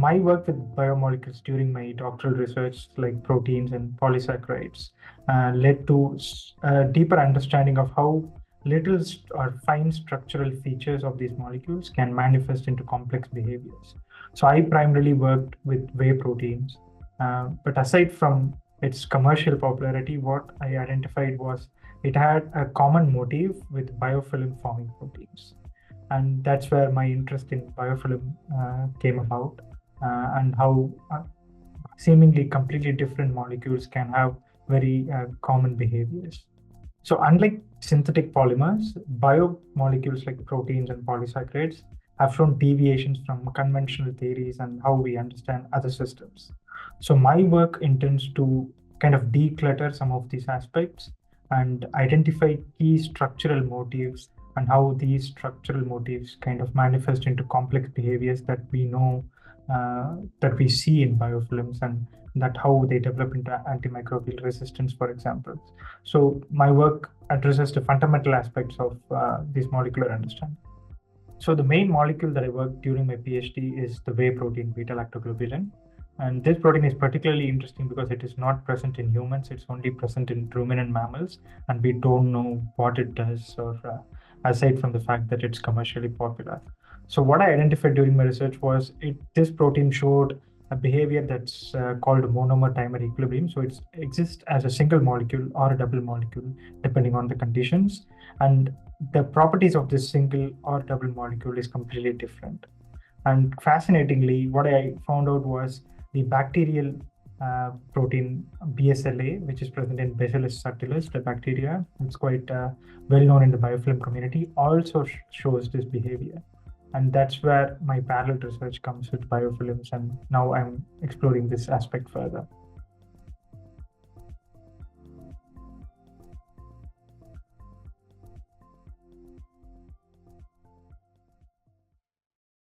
my work with biomolecules during my doctoral research, like proteins and polysaccharides, led to a deeper understanding of how little or fine structural features of these molecules can manifest into complex behaviors. So I primarily worked with whey proteins, but aside from its commercial popularity, what I identified was it had a common motif with biofilm forming proteins. And that's where my interest in biofilm came about, and how seemingly completely different molecules can have very common behaviors. So unlike synthetic polymers, biomolecules like proteins and polysaccharides have shown deviations from conventional theories and how we understand other systems. So my work intends to kind of declutter some of these aspects and identify key structural motifs and how these structural motifs kind of manifest into complex behaviors that we know, that we see in biofilms, and that how they develop into antimicrobial resistance, for example. So my work addresses the fundamental aspects of this molecular understanding. So the main molecule that I worked during my PhD is the whey protein beta-lactoglobulin. And this protein is particularly interesting because it is not present in humans, it's only present in ruminant mammals, and we don't know what it does, or aside from the fact that it's commercially popular. So what I identified during my research was this protein showed a behavior that's called monomer dimer equilibrium. So it exists as a single molecule or a double molecule, depending on the conditions. And the properties of this single or double molecule is completely different. And fascinatingly, what I found out was the bacterial protein BSLA, which is present in Bacillus subtilis, the bacteria. It's quite well known in the biofilm community, also shows this behavior. And that's where my parallel research comes with biofilms, and now I'm exploring this aspect further.